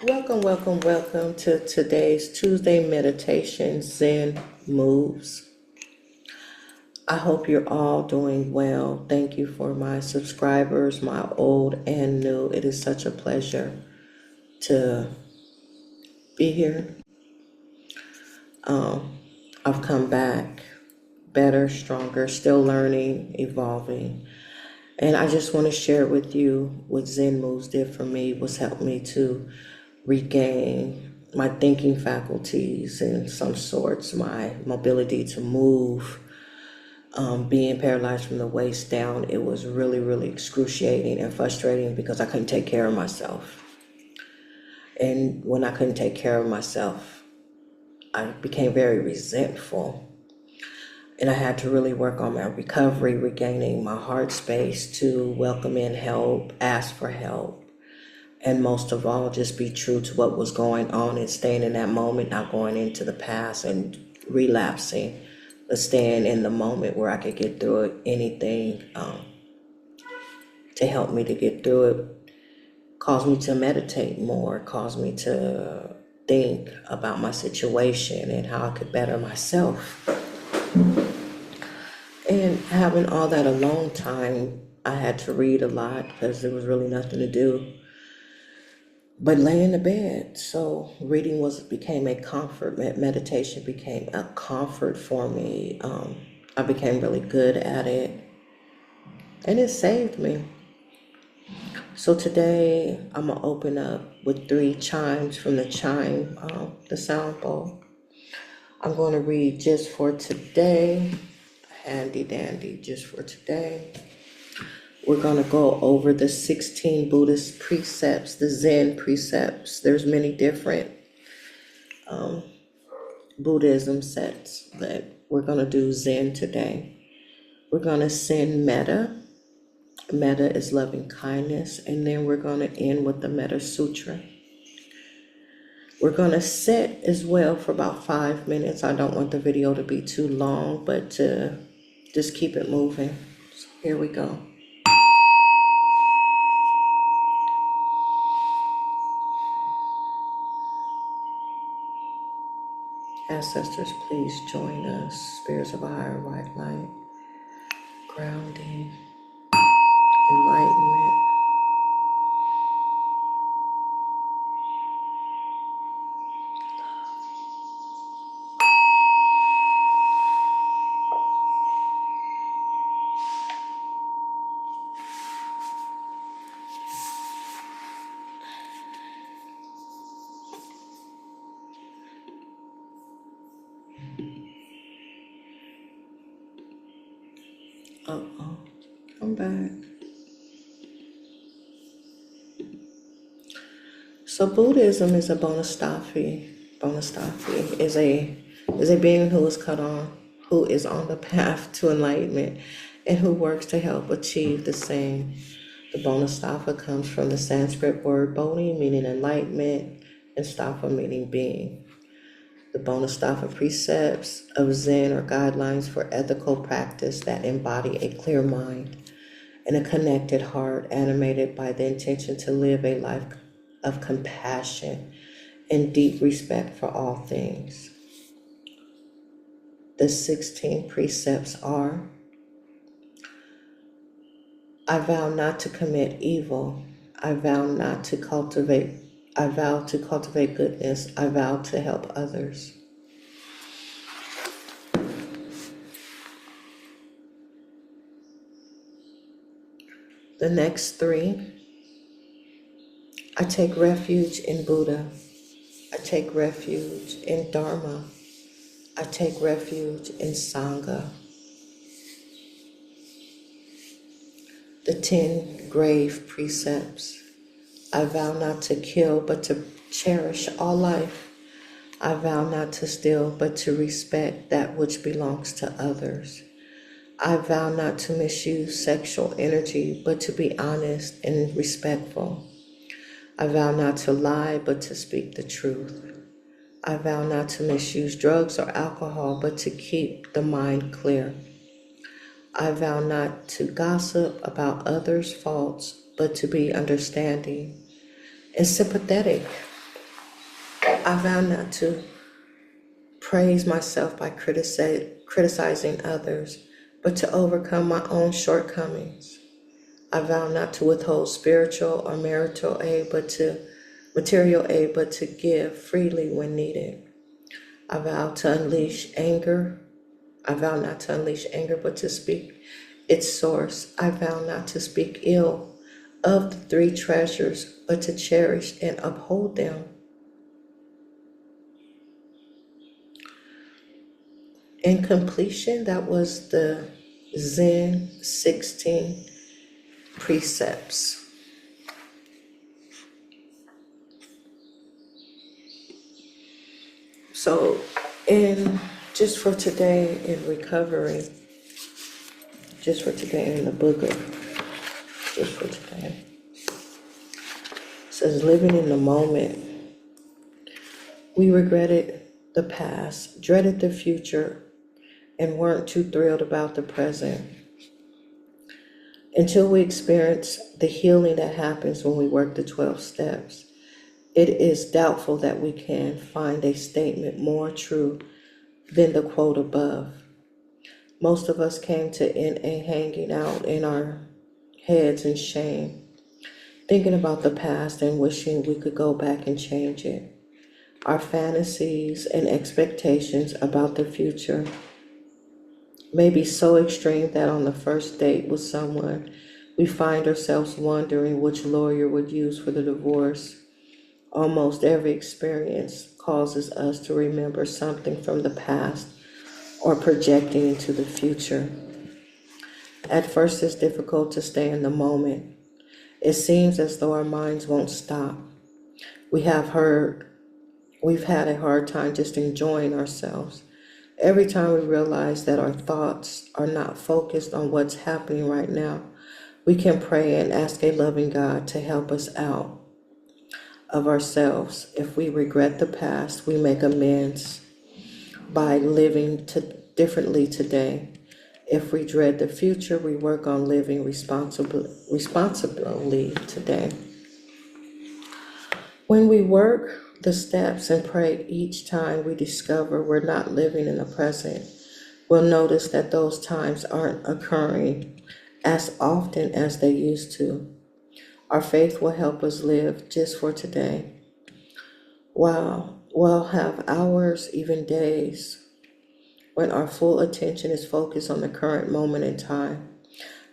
Welcome to today's Tuesday meditation, Zen Moves. I hope you're all doing well. Thank you for my subscribers, my old and new. It is such a pleasure to be here. I've come back better, stronger, still learning, evolving. And I just want to share with you what Zen Moves did for me was help me to regain my thinking faculties in some sorts, my mobility to move. Being paralyzed from the waist down, it was really excruciating and frustrating because I couldn't take care of myself. And when I couldn't take care of myself, I became very resentful. And I had to really work on my recovery, regaining my heart space to welcome in help, ask for help, and most of all, just be true to what was going on and staying in that moment, not going into the past and relapsing, but staying in the moment where I could get through it. Anything to help me to get through it caused me to meditate more, caused me to think about my situation and how I could better myself. And having all that alone time, I had to read a lot because there was really nothing to do but lay in the bed. So reading became a comfort. Meditation became a comfort for me. I became really good at it, and it saved me. So today I'm gonna open up with 3 chimes from the sound bowl. I'm going to read just for today, handy dandy, just for today. We're going to go over the 16 Buddhist precepts, the Zen precepts. There's many different Buddhism sets, but we're going to do Zen today. We're going to send metta. Metta is loving kindness. And then we're going to end with the Metta Sutra. We're going to sit as well for about 5 minutes. I don't want the video to be too long, but to just keep it moving. So here we go. Ancestors, please join us. Spirits of a higher white light, grounding, enlightenment. Come back. So Buddhism is a Bodhisattva. Bodhisattva is a being who is on the path to enlightenment and who works to help achieve the same. The Bodhisattva comes from the Sanskrit word bodhi, meaning enlightenment, and stappa, meaning being. The Bodhisattva precepts of Zen are guidelines for ethical practice that embody a clear mind and a connected heart, animated by the intention to live a life of compassion and deep respect for all things. The 16 precepts are: I vow not to commit evil. I vow to cultivate goodness. I vow to help others. The next 3: I take refuge in Buddha. I take refuge in Dharma. I take refuge in Sangha. The 10 grave precepts. I vow not to kill, but to cherish all life. I vow not to steal, but to respect that which belongs to others. I vow not to misuse sexual energy, but to be honest and respectful. I vow not to lie, but to speak the truth. I vow not to misuse drugs or alcohol, but to keep the mind clear. I vow not to gossip about others' faults, but to be understanding and sympathetic. I vow not to praise myself by criticizing others, but to overcome my own shortcomings. I vow not to withhold spiritual or marital aid, material aid, but to give freely when needed. I vow to unleash anger. I vow not to unleash anger, but to speak its source. I vow not to speak ill of the three treasures, but to cherish and uphold them. In completion, that was the Zen 16 Precepts. So, just for today in recovery, just for today in the book of just for today, it says living in the moment. We regretted the past, dreaded the future, and weren't too thrilled about the present until we experience the healing that happens when we work the 12 steps. It is doubtful that we can find a statement more true than the quote above. Most of us came to NA hanging out in our heads in shame, thinking about the past and wishing we could go back and change it. Our fantasies and expectations about the future may be so extreme that on the first date with someone, we find ourselves wondering which lawyer would use for the divorce. Almost every experience causes us to remember something from the past or projecting into the future. At first, it's difficult to stay in the moment. It seems as though our minds won't stop. We've had a hard time just enjoying ourselves. Every time we realize that our thoughts are not focused on what's happening right now, we can pray and ask a loving God to help us out of ourselves. If we regret the past, we make amends by living differently today. If we dread the future, we work on living responsibly today. When we work the steps and pray each time we discover we're not living in the present, we'll notice that those times aren't occurring as often as they used to. Our faith will help us live just for today. We'll have hours, even days, when our full attention is focused on the current moment in time,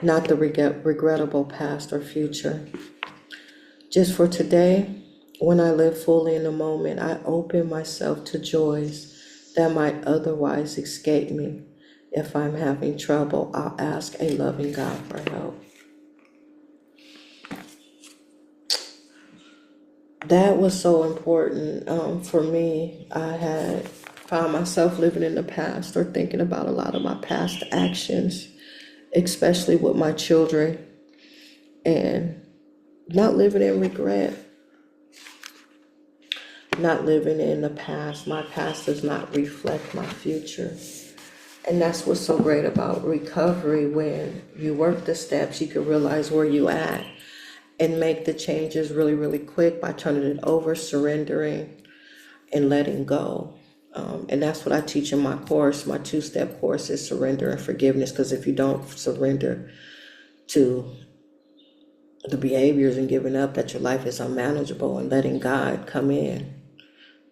not the regrettable past or future. Just for today, when I live fully in the moment, I open myself to joys that might otherwise escape me. If I'm having trouble, I'll ask a loving God for help. That was so important for me. I had found myself living in the past or thinking about a lot of my past actions, especially with my children, and not living in regret, not living in the past. My past does not reflect my future. And that's what's so great about recovery. When you work the steps, you can realize where you at and make the changes really, really quick by turning it over, surrendering, and letting go. And that's what I teach in my course. My 2-step course is surrender and forgiveness, because if you don't surrender to the behaviors and giving up that your life is unmanageable and letting God come in,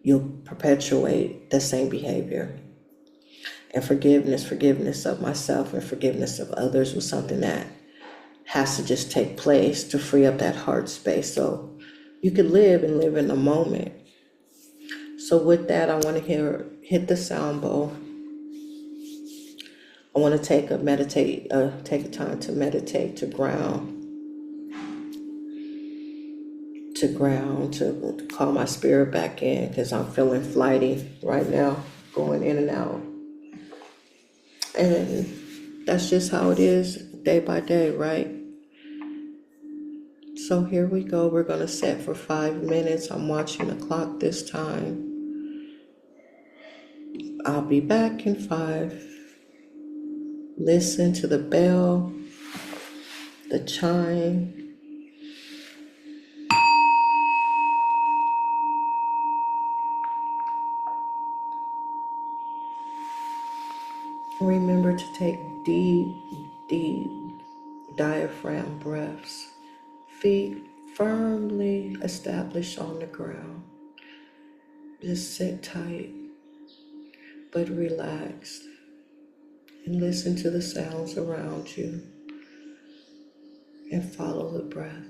you'll perpetuate the same behavior. And forgiveness of myself and forgiveness of others was something that has to just take place to free up that heart space so you can live in the moment. So with that, I want to hit the sound bowl. I want to take a time to meditate, to call my spirit back in, because I'm feeling flighty right now, going in and out. And that's just how it is day by day, right? So here we go. We're going to set for 5 minutes. I'm watching the clock this time. I'll be back in 5. Listen to the bell, the chime. . 5, Remember to take deep, deep diaphragm breaths. Feet firmly established on the ground. Just sit tight, but relaxed, and listen to the sounds around you and follow the breath.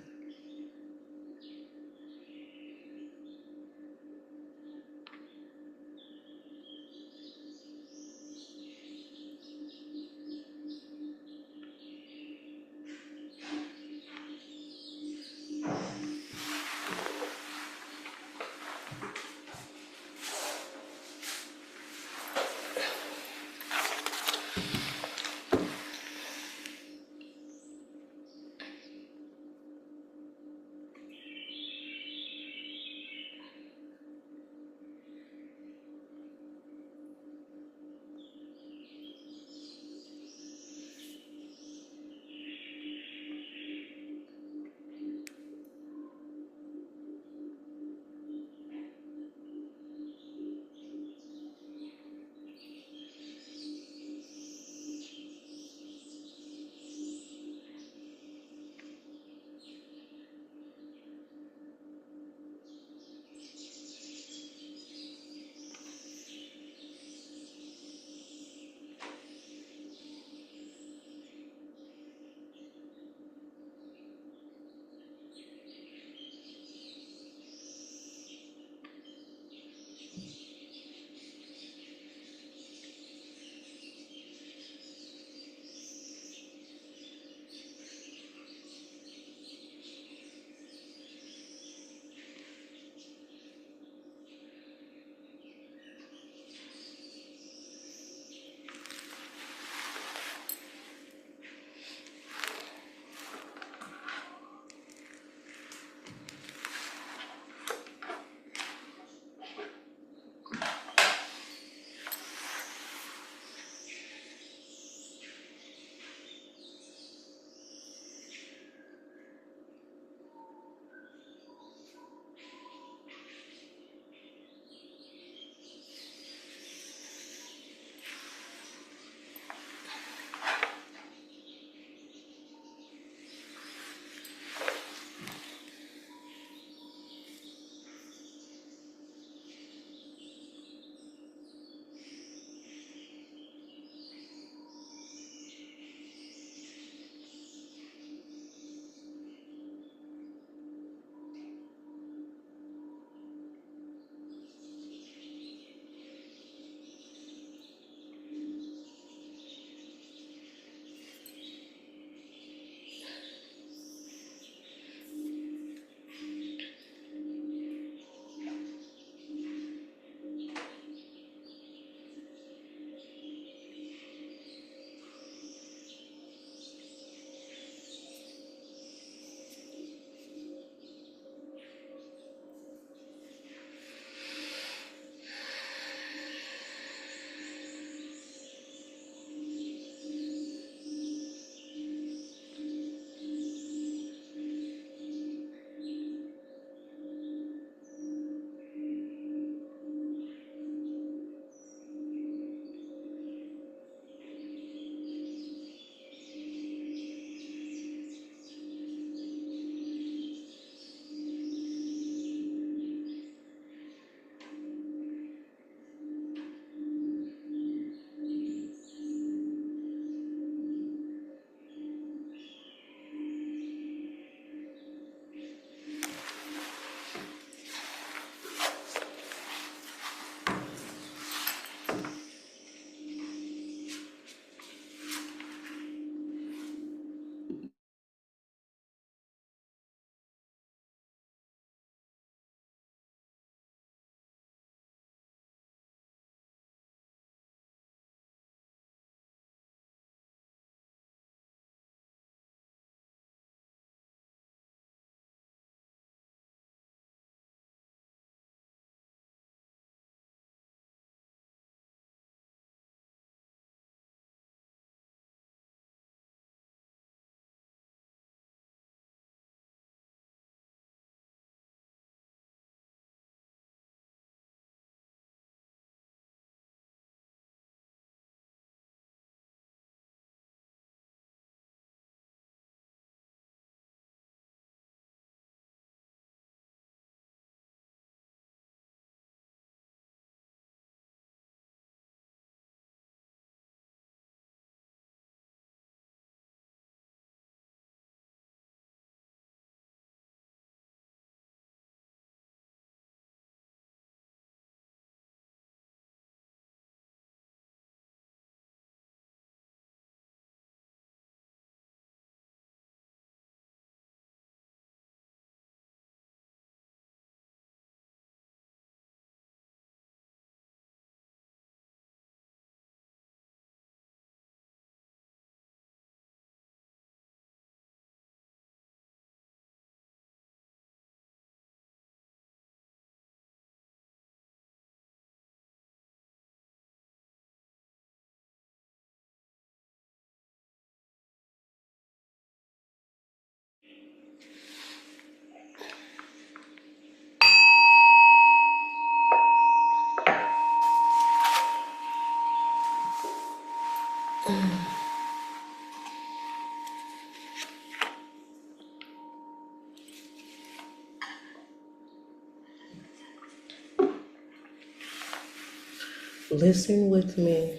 Listen with me.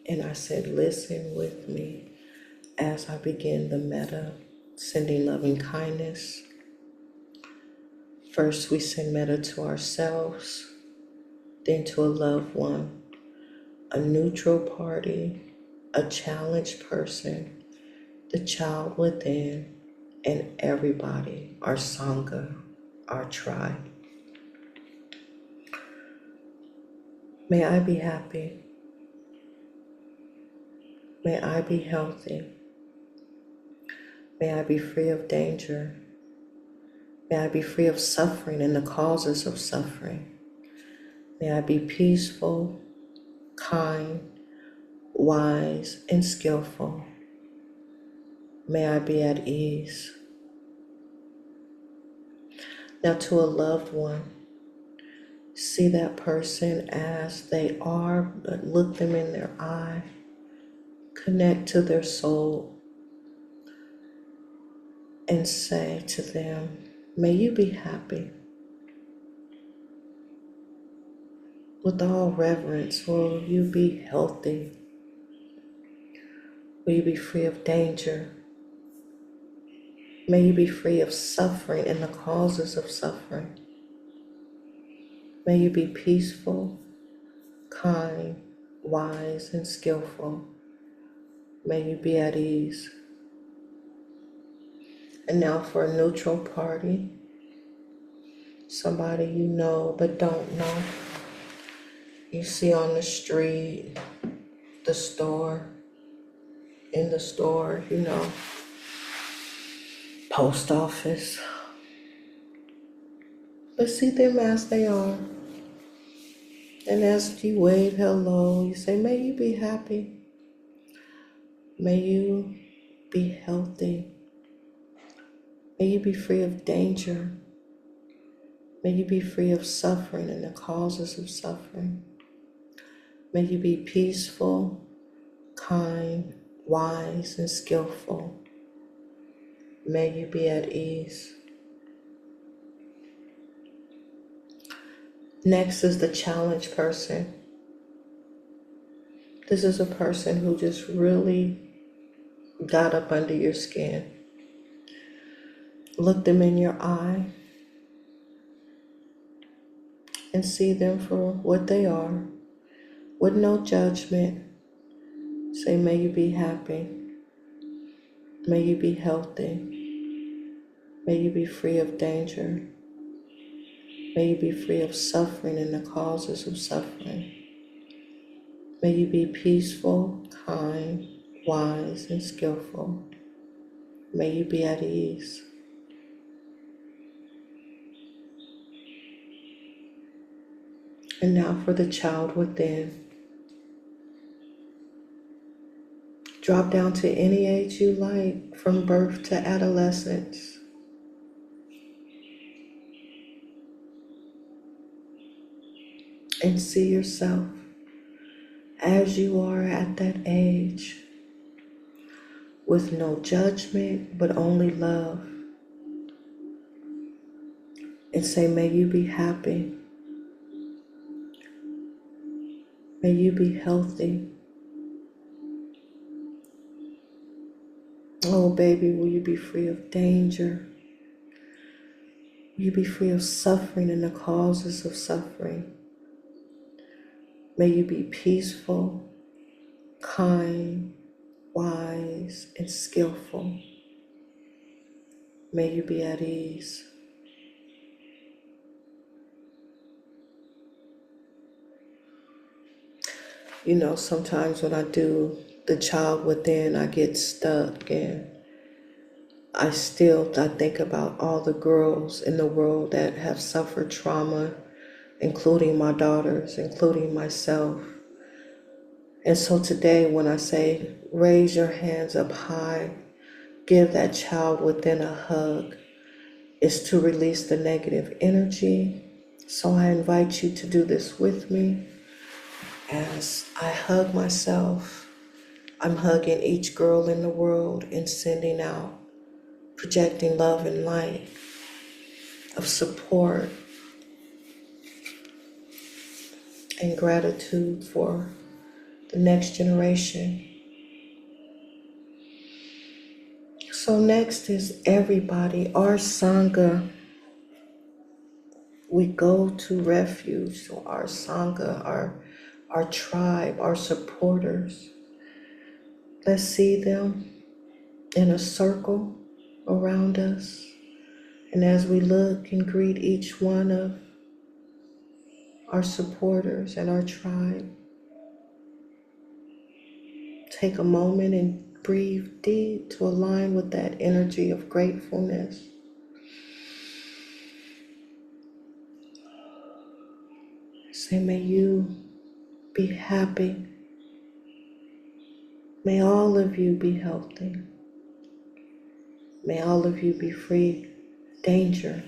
And I said, listen with me as I begin the metta, sending loving kindness. First, we send metta to ourselves, then to a loved one, a neutral party, a challenged person, the child within, and everybody, our Sangha, our tribe. May I be happy. May I be healthy. May I be free of danger. May I be free of suffering and the causes of suffering. May I be peaceful, kind, wise, and skillful. May I be at ease. Now to a loved one, see that person as they are, but look them in their eye. Connect to their soul and say to them, may you be happy. With all reverence, will you be healthy? Will you be free of danger? May you be free of suffering and the causes of suffering. May you be peaceful, kind, wise, and skillful. May you be at ease. And now for a neutral party, somebody you know but don't know. You see on the street, the store, in the store, post office. But see them as they are. And as you wave hello, you say, may you be happy. May you be healthy. May you be free of danger. May you be free of suffering and the causes of suffering. May you be peaceful, kind, wise, and skillful. May you be at ease. Next is the challenged person. This is a person who just really got up under your skin. Look them in your eye and see them for what they are, with no judgment. Say, may you be happy. May you be healthy. May you be free of danger. May you be free of suffering and the causes of suffering. May you be peaceful, kind, wise, and skillful. May you be at ease. And now for the child within. Drop down to any age you like, from birth to adolescence. And see yourself as you are at that age, with no judgment, but only love. And say, may you be happy. May you be healthy. Oh, baby, will you be free of danger? Will you be free of suffering and the causes of suffering? May you be peaceful, kind, wise, and skillful. May you be at ease. Sometimes when I do the child within, I get stuck, and I think about all the girls in the world that have suffered trauma, including my daughters, including myself. And so today, when I say, raise your hands up high, give that child within a hug, is to release the negative energy. So I invite you to do this with me. As I hug myself, I'm hugging each girl in the world and sending out, projecting love and light, of support and gratitude for the next generation. So next is everybody, our Sangha. We go to refuge, so our Sangha, our tribe, our supporters. Let's see them in a circle around us. And as we look and greet each one of our supporters and our tribe, take a moment and breathe deep to align with that energy of gratefulness. Say, may you be happy. May all of you be healthy. May all of you be free of danger.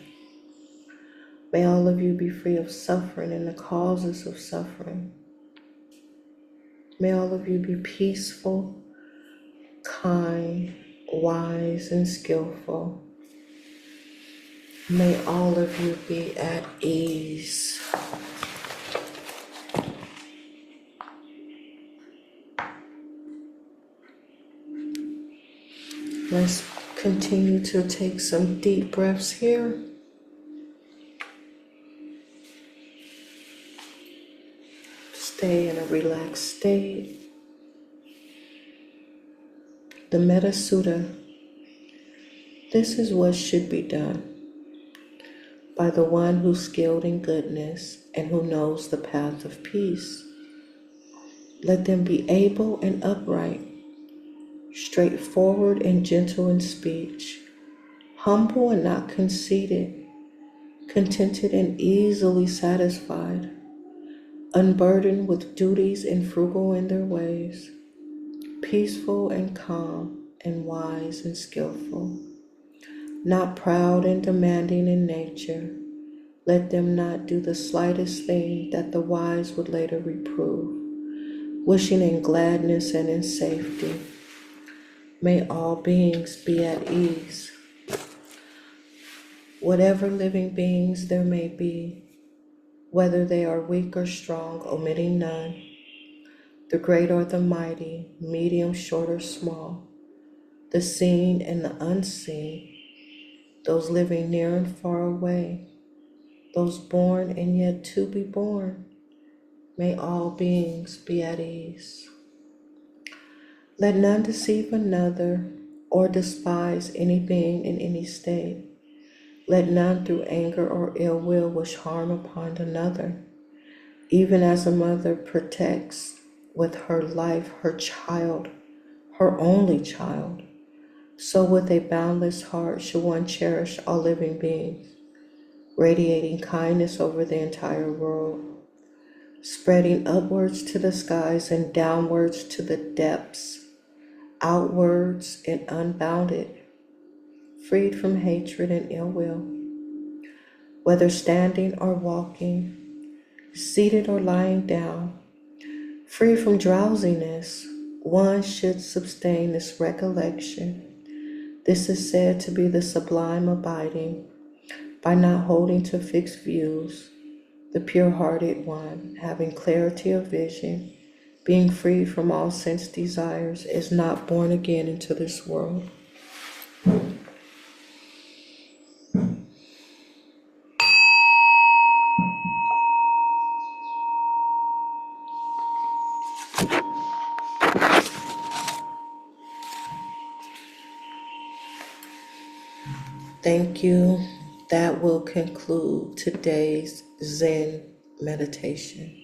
May all of you be free of suffering and the causes of suffering. May all of you be peaceful, kind, wise, and skillful. May all of you be at ease. Let's continue to take some deep breaths here. Stay in a relaxed state. The Metta Sutta. This is what should be done by the one who's skilled in goodness and who knows the path of peace. Let them be able and upright, straightforward and gentle in speech, humble and not conceited, contented and easily satisfied, unburdened with duties and frugal in their ways, peaceful and calm and wise and skillful, not proud and demanding in nature. Let them not do the slightest thing that the wise would later reprove, wishing in gladness and in safety. May all beings be at ease. Whatever living beings there may be, whether they are weak or strong, omitting none, the great or the mighty, medium, short or small, the seen and the unseen, those living near and far away, those born and yet to be born, may all beings be at ease. Let none deceive another or despise any being in any state. Let none through anger or ill will wish harm upon another. Even as a mother protects with her life her child, her only child, so with a boundless heart should one cherish all living beings, radiating kindness over the entire world, spreading upwards to the skies and downwards to the depths, outwards and unbounded, freed from hatred and ill will. Whether standing or walking, seated or lying down, free from drowsiness, one should sustain this recollection. This is said to be the sublime abiding, by not holding to fixed views, the pure-hearted one, having clarity of vision, being free from all sense desires, is not born again into this world. Thank you. That will conclude today's Zen meditation.